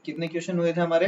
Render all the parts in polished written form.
कितने क्वेश्चन हुए थे हमारे?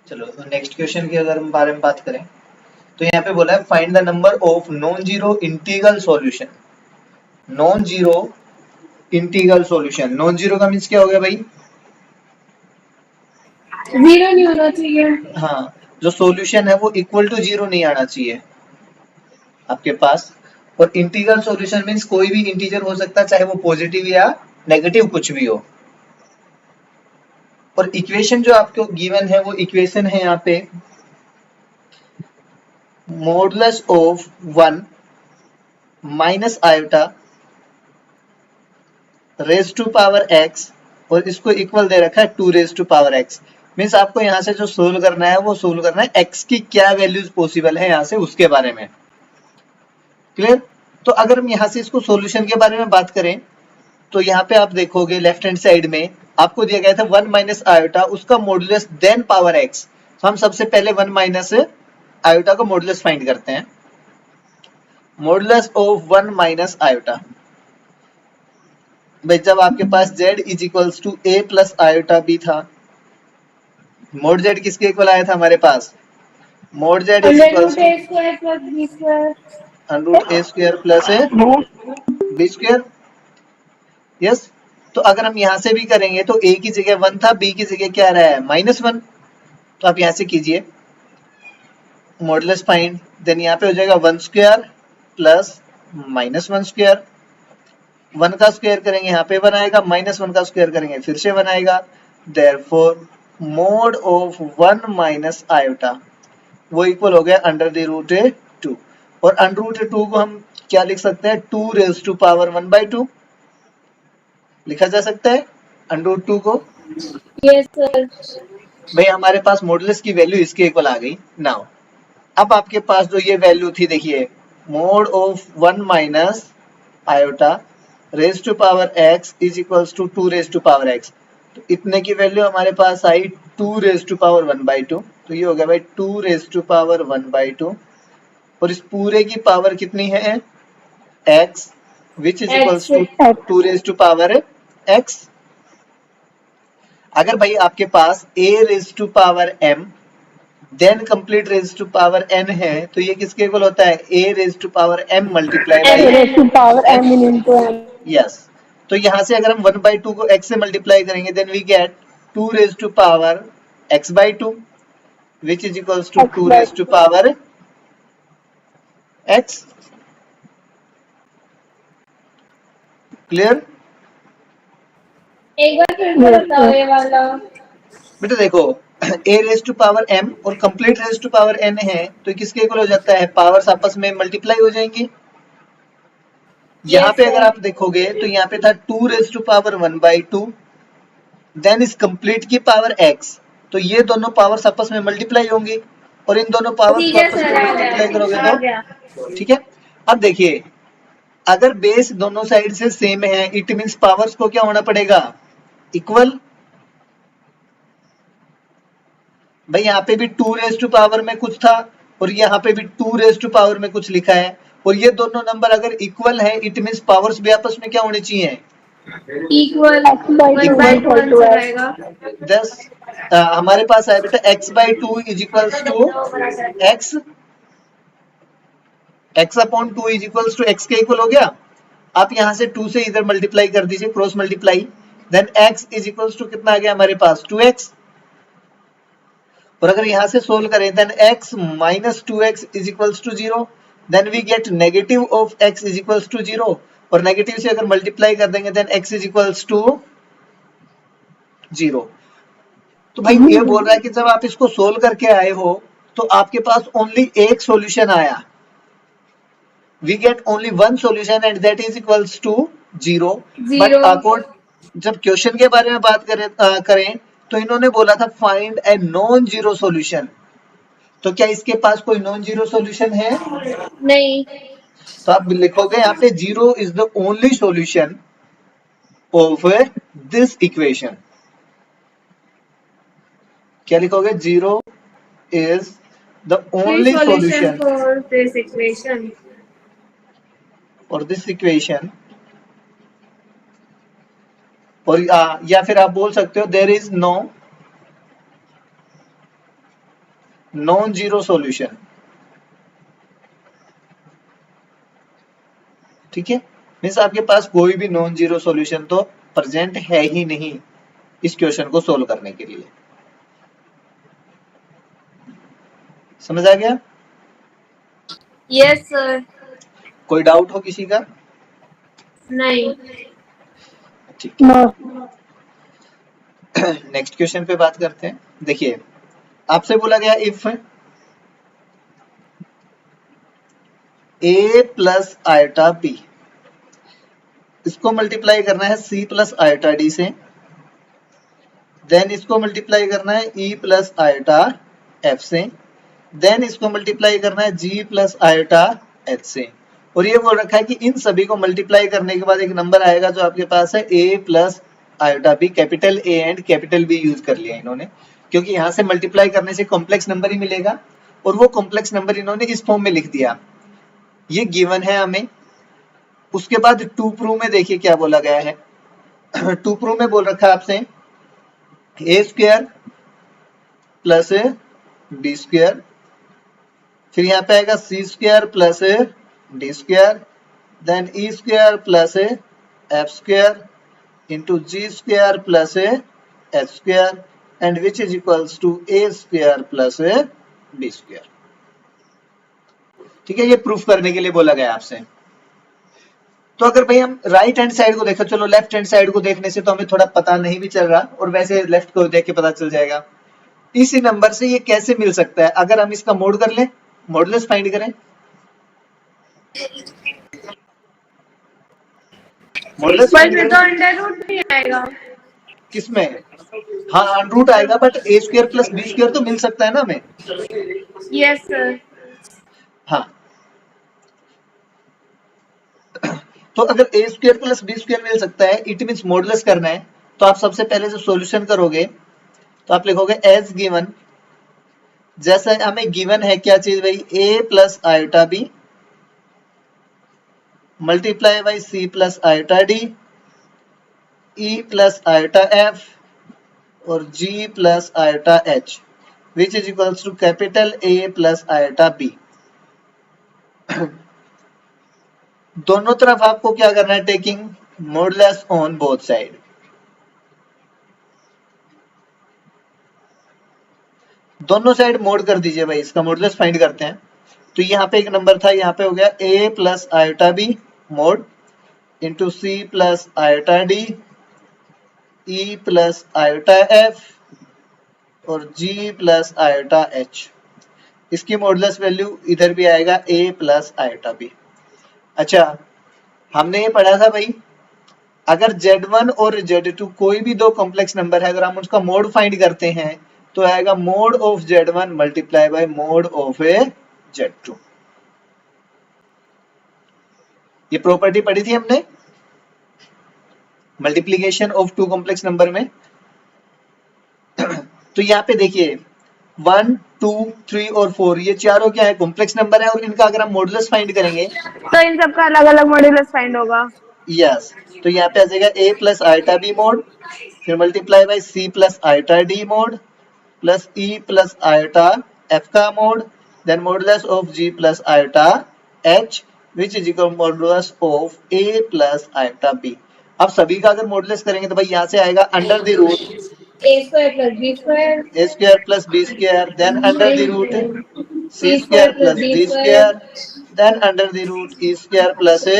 चलो तो नेक्स्ट क्वेश्चन की अगर हम बारे में बात करें तो यहाँ पे बोला है find the number of non zero integral solution. Non zero integral solution, non zero का मीन्स क्या हो गया भाई? जीरो नहीं होना चाहिए। हाँ, जो सॉल्यूशन है वो इक्वल टू जीरो नहीं आना चाहिए आपके पास। और इंटीग्रल सॉल्यूशन मीन्स कोई भी इंटीजर हो सकता है, चाहे वो पॉजिटिव या नेगेटिव कुछ भी हो। और इक्वेशन जो आपको गिवन है वो इक्वेशन है यहाँ पे modulus of 1 minus iota raise to power x, और इसको इक्वल दे रखा है 2 raise to power x। Means आपको यहाँ से जो सोल्व करना है वो सोल्व करना है x की क्या वैल्यूज पॉसिबल है यहाँ से उसके बारे में। क्लियर? तो अगर हम यहाँ से इसको सॉल्यूशन के बारे में बात करें तो यहाँ पे आप देखोगे लेफ्ट हैंड साइड में आपको दिया गया था 1 माइनस आयोटा, उसका मॉडुलस देन पावर x। तो हम सबसे पहले 1 माइनस आयोटा का मॉडुलस फाइंड करते हैं। मॉडुलस ऑफ 1 माइनस आयोटा, भाई जब आपके पास z is equals to a plus iota b था, मोड z किसके इक्वल आया था हमारे पास? Mod z is equals to root A square plus B square. Yes, तो अगर हम यहाँ से भी करेंगे तो a की जगह 1 था, b की जगह क्या रहा है? -1। तो आप यहाँ से कीजिए मॉडुलस फाइंड, देन यहाँ पे हो जाएगा 1 स्क्वायर प्लस -1 स्क्वायर। 1 का स्क्वायर करेंगे यहाँ पे 1 आएगा, -1 का स्क्वायर करेंगे फिर से 1 आएगा। Therefore mode of 1 minus iota वो इक्वल हो गया अंडर द रूट 2। और अंडर रूट 2 को हम क्या लिख सकते हैं? 2 रेज टू पावर 1/2 लिखा जा सकता है अंडर रूट 2 को। Yes sir. भाई हमारे पास मॉडुलस की वैल्यू इसके इक्वल आ गई। नाउ अब आपके पास जो ये वैल्यू थी, देखिए mod of 1 minus iota raise to power x is equals to 2 raise to power x। तो इतने की वैल्यू हमारे पास आई 2 रेज टू पावर 1/2। तो ये हो गया भाई 2 रेज टू पावर 1/2, और इस पूरे की पावर कितनी है? x, which is equals to 2 raise to power x। अगर भाई आपके पास a raise to power m then complete raise to power n है तो ये किसके इक्वल होता है? a raise to power m multiply by yes. तो यहाँ से अगर हम 1/2 को x से मल्टीप्लाई करेंगे then we get 2 raise to power x/2 which is equals to 2 raise to power x। Clear? एक बार फिर से बताओ ये वाला। बेटा देखो a raise to power m और complete raise to power n है तो किसके इक्वल हो जाता है? पावर्स आपस में मल्टीप्लाई हो जाएंगी। यहाँ पे अगर आप देखोगे तो यहाँ पे था 2 रेज टू पावर 1/2 देन इस कंप्लीट की पावर x। तो ये दोनों पावर्स आपस में मल्टीप्लाई होंगी और इन दोनों पावर्स को आपस में मल्टीप्लाई करोगे तो ठीक है। अब देखिए अगर बेस दोनों साइड से सेम है इट मींस पावर्स को क्या होना पड़ेगा? इक्वल। भाई यहाँ पे भी 2 रेज टू पावर में कुछ था और यहाँ पे भी 2 रेज टू पावर में कुछ लिखा है, और ये दोनों नंबर अगर इक्वल है इट मींस पावर्स भी आपस में क्या होने चाहिए? इक्वल। दस हमारे पास है बेटा x/2 is equals to x/2 is equals to x के इक्वल हो गया। आप यहाँ से 2 से इधर मल्टीप्लाई कर दीजिए, cross multiply, then x is equals to कितना आ गया हमारे पास? 2x। और अगर यहाँ से सोल्व करें then x minus 2x is equals to 0, then we get negative of x is equals to 0, और नेगेटिव से अगर मल्टीप्लाई कर देंगे then x is equals to 0। तो भाई ये बोल रहा है कि जब आप इसको सोल्व करके आए हो तो आपके पास ओनली एक सॉल्यूशन आया, we get only one solution and that is equals to 0। But according जब क्वेश्चन के बारे में बात करें तो इन्होंने बोला था find a non zero solution. तो क्या इसके पास कोई नॉन जीरो सॉल्यूशन है? नहीं। तो आप लिखोगे यहाँ पे 0 is the only solution of this equation. क्या लिखोगे? 0 is the Three only solution solution for this equation. for this equation, और या फिर आप बोल सकते हो there is no non zero solution. ठीक है, मीन्स आपके पास कोई भी नॉन जीरो सॉल्यूशन तो प्रेजेंट है ही नहीं इस क्वेश्चन को सोल्व करने के लिए। समझ आ गया? Yes sir. कोई डाउट हो किसी का? नहीं। ठीक है, नेक्स्ट क्वेश्चन पे बात करते हैं। देखिए, आपसे बोला गया if a plus eta b, इसको मल्टीप्लाई करना है c प्लस आयटा d से, देन इसको मल्टीप्लाई करना है e प्लस आयटा f से, देन इसको मल्टीप्लाई करना है g प्लस आयटा h से, और ये बोल रखा है कि इन सभी को मल्टीप्लाई करने के बाद एक नंबर आएगा जो आपके पास है a plus eta b, capital A and capital B use कर लिया इन्होंने, क्योंकि यहाँ से मल्टीप्लाई करने से कॉम्प्लेक्स नंबर ही मिलेगा, और वो कॉम्प्लेक्स नंबर इन्होंने इस फॉर्म में लिख दिया। ये गिवन है हमें। उसके बाद टू प्रूव में देखिए क्या बोला गया है। टू प्रूव में बोल रखा है आपसे a square plus B square, फिर यहाँ पे आएगा c square plus d square, then e square plus f square into g square plus h square and which is equals to a square plus B square. ठीक है, ये proof करने के लिए बोला गया आपसे। तो अगर भाई हम राइट हैंड साइड को देखो, चलो लेफ्ट हैंड साइड को देखने से तो हमें थोड़ा पता नहीं भी चल रहा, और वैसे लेफ्ट को देख के पता चल जाएगा। इसी नंबर से ये कैसे मिल सकता है? अगर हम इसका मोड कर लें, मॉडुलस फाइंड करें, मॉडुलस फाइंड पर तो अंडर रूट नहीं आएगा। किसमें? हाँ, अंडर रूट आएगा, but A square plus B square तो मिल सकता है ना हमें। Yes sir. हाँ, तो अगर A square plus B square मिल सकता है, इट मीन्स मॉडुलस करना है, तो आप सबसे पहले जो सॉल्यूशन करोगे तो आप लिखोगे एज गिवन, जैसा हमें गिवन है क्या चीज भाई, a plus iota b multiply by c plus iota D, E plus iota F और g plus iota h, which is equals to capital A plus iota b. दोनों तरफ आपको क्या करना है, taking modulus on both side. दोनों side mod कर दीजिए भाई, इसका मॉडुलस फाइंड करते हैं। तो यहाँ पे एक नंबर था, यहाँ पे हो गया a plus iota B mod into C plus iota D, E plus iota F और g प्लस आयोटा h। इसकी मॉडुलस वैल्यू इधर भी आएगा a प्लस आयोटा बी। अच्छा, हमने ये पढ़ा था भाई, अगर Z1 और Z2 कोई भी दो कॉम्प्लेक्स नंबर है, अगर हम उसका मोड फाइंड करते हैं तो आएगा mod of Z1 multiply by mod of A Z2। ये प्रॉपर्टी पढ़ी थी हमने multiplication of two complex number में। तो यहाँ पे देखिए 1, 2, 3 और 4 ये चारों क्या है, कॉम्प्लेक्स नंबर है, और इनका अगर हम मॉडुलस फाइंड करेंगे तो इन सबका अलग अलग मॉड्यूलस फाइंड होगा। यस, तो यहाँ पे आ जाएगा a plus iota B mod, फिर multiply by c plus iota d mod plus e plus iota f का mod, then modulus of g plus iota h which is equal modulus of a plus iota b. अब सभी का अगर modulus करेंगे तो भाई यहाँ से आएगा under the root A square plus B square, A square plus B square, then under the root C C square square plus plus D D square, square, then under the root e square plus a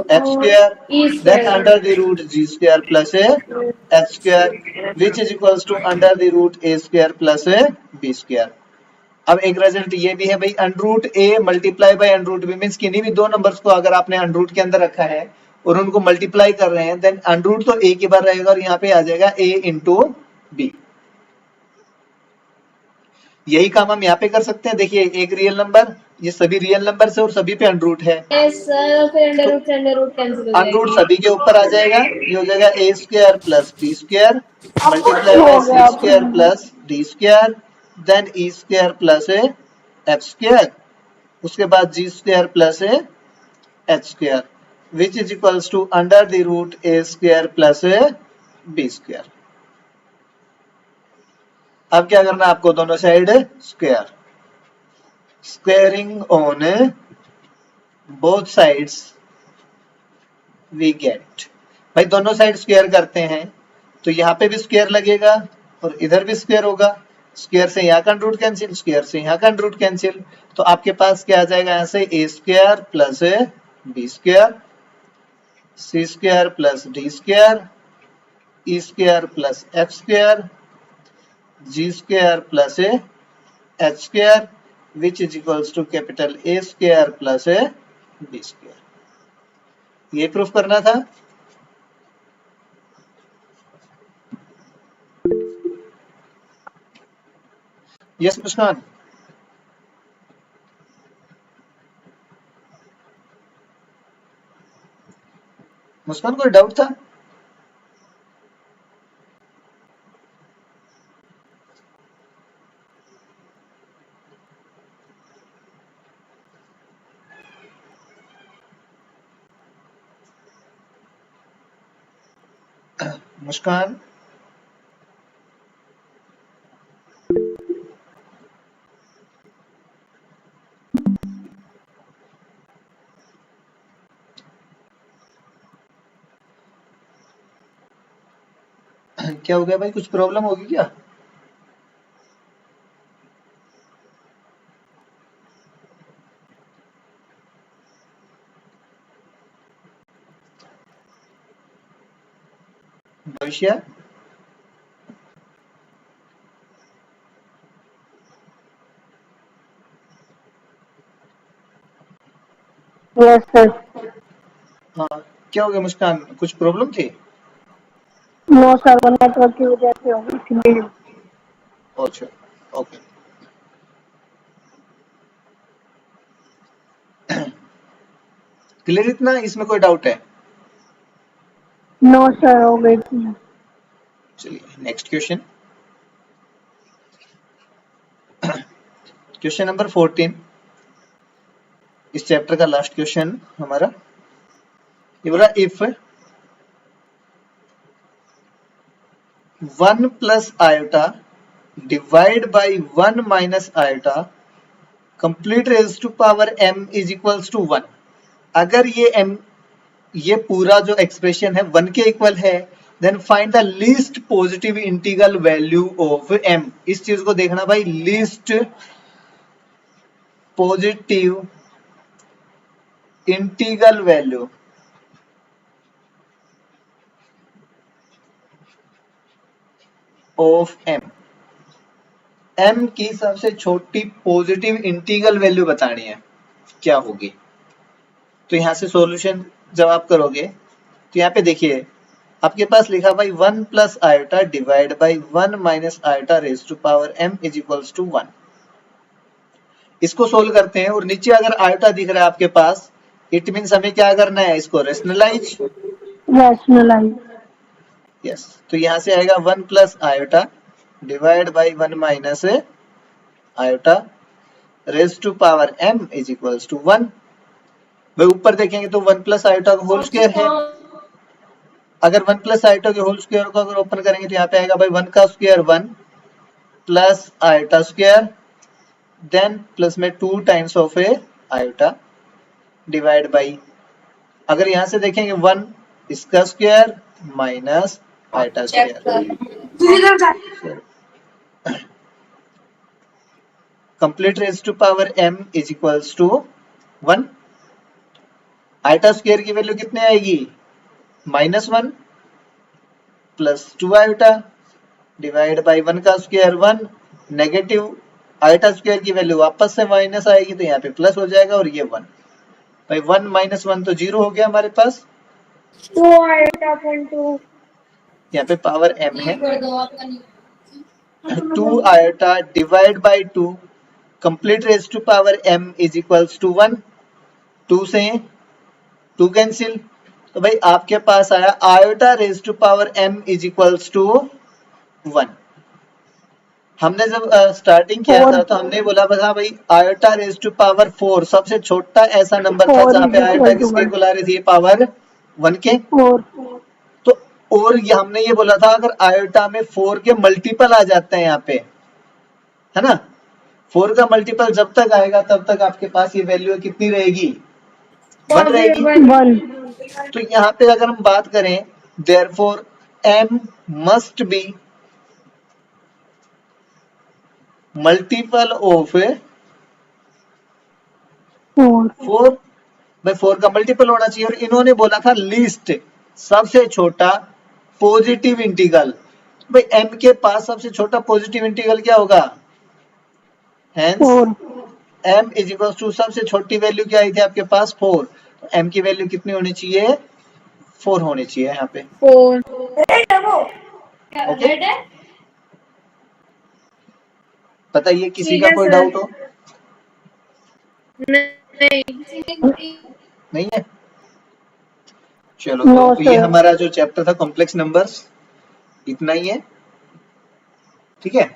f square, E then square. under the root g square plus a h square, which is equals to under the root a square plus a b square। अब एक result ये भी है भाई, under root a multiply by under root b, means किन्हीं भी दो numbers को अगर आपने अंडर रूट के अंदर रखा है और उनको मल्टीप्लाई कर रहे हैं, देन अंडर रूट तो a की बार रहेगा और यहाँ पे आ जाएगा a इंटू b। यही काम हम यहाँ पे कर सकते हैं। देखिए एक रियल नंबर, ये सभी रियल नंबर है और सभी पे अंडर रूट है, यस सर, फिर अंडर रूट से अंडर रूट कैंसिल हो अंडर रूट जाएगी। सभी के ऊपर आ जाएगा, ये हो जाएगा a square plus B square multiply by c square plus d square, then e square plus f square, उसके बाद g square plus h square which is equals to under the root A square plus B square. अब क्या करना है आपको, दोनों side square, squaring on both sides we get. भाई दोनों साइड स्क्वायर करते हैं तो यहाँ पे भी स्क्वायर लगेगा और इधर भी स्क्वायर होगा, स्क्वायर से यहाँ का रूट कैंसिल, स्क्वायर से यहाँ का रूट कैंसिल, तो आपके पास क्या आ जाएगा यहाँ से a square plus B square, c square plus d square, e square plus f square, g square plus h square which is equals to capital A square plus B square. ये proof करना था। Yes मुस्कान, मुस्कान कोई doubt था? मुस्कान, क्या हो गया भाई, कुछ प्रॉब्लम होगी क्या? भविष्य यस सर। हाँ, क्या हो गया मुस्कान, कुछ प्रॉब्लम थी? नो सर, वो नेटवर्क की वजह से होगी इसलिए। अच्छा, ओके। क्लियर इतना, इसमें कोई डाउट है? नो सर, हो गई थी। चलिए नेक्स्ट क्वेश्चन, क्वेश्चन नंबर 14, इस चैप्टर का लास्ट क्वेश्चन हमारा। ये बोला if 1 plus iota divide by 1 minus iota complete raise to power m is equals to 1। अगर ये m, ये पूरा जो एक्सप्रेशन है 1 के इक्वल है, then find the least positive integral value of m। इस चीज को देखना भाई, least positive integral value of m। m की सबसे छोटी पॉजिटिव इंटीग्रल वैल्यू बतानी है, क्या होगी? तो यहां से सॉल्यूशन जब आप करोगे तो यहाँ पे देखिए आपके पास लिखा भाई 1 plus iota divide by 1 minus iota raise to power m is equals to 1। इसको सोल्व करते हैं और नीचे अगर आयोटा दिख रहा है आपके पास, इट मीन्स हमें क्या करना है, इसको रेशनलाइज। रैशनलाइज। यस, तो यहाँ से आएगा 1 plus iota divide by 1 minus iota raise to power m is equals to 1। भाई ऊपर देखेंगे तो 1 प्लस आयोटा का होल स्क्वायर है, अगर 1 प्लस आयोटा के होल स्क्वायर को अगर ओपन करेंगे तो यहाँ पे आएगा भाई 1 का square 1 plus iota square, then plus में 2 times of a iota divide by, अगर यहाँ से देखेंगे 1 इसका square minus iota square, complete raise to power m is equals to 1। Iota square की वैल्यू कितने आएगी, -1 प्लस 2 आयोटा डिवाइड बाई 1 का स्क्वायर 1, नेगेटिव आयोटा स्क्वायर की वैल्यू वापस से माइनस आएगी तो यहाँ पे प्लस हो जाएगा और ये 1। भाई 1 माइनस 1 तो 0 हो गया हमारे पास, 2 आयोटा अपॉन 2 यहाँ पे पावर m है। 2 iota divide by 2 complete raise to power m is equals to 1। 2 से 2 कैंसिल, तो भाई आपके पास आया iota raise to power m is equals to 1। हमने जब स्टार्टिंग किया था तो हमने बोला था भाई आयोटा रेज टू पावर 4 सबसे छोटा ऐसा नंबर था 4 जहाँ is पे आयोटा equal to किसके 1. इक्वल आ रही थी, पावर 1 के। 4. तो और ये हमने ये बोला था अगर आयोटा में 4 के मल्टीपल आ जाते हैं यहाँ पे, है ना, 4 का मल्टीपल जब तक आएगा तब तक आपके पास ये वैल्यू कितनी रहेगी, 1 रहेगी। 1. तो यहाँ पे अगर हम बात करें therefore m must be multiple of 4. 4, भाई 4 का मल्टीपल होना चाहिए। और इन्होंने बोला था लीस्ट, सबसे छोटा पॉजिटिव इंटीग्रल। भाई m के पास सबसे छोटा पॉजिटिव इंटीग्रल क्या होगा, hence 4. m is equal to सबसे छोटी वैल्यू क्या आई थी आपके पास 4, तो m की वैल्यू कितनी होनी चाहिए, 4 होनी चाहिए यहाँ पे। 4. ओके, बताइए किसी ठीक का है कोई सर। डाउट हो, नहीं। नहीं है। चलो No, तो ये sir. हमारा जो चैप्टर था कॉम्प्लेक्स नंबर्स इतना ही है, ठीक है।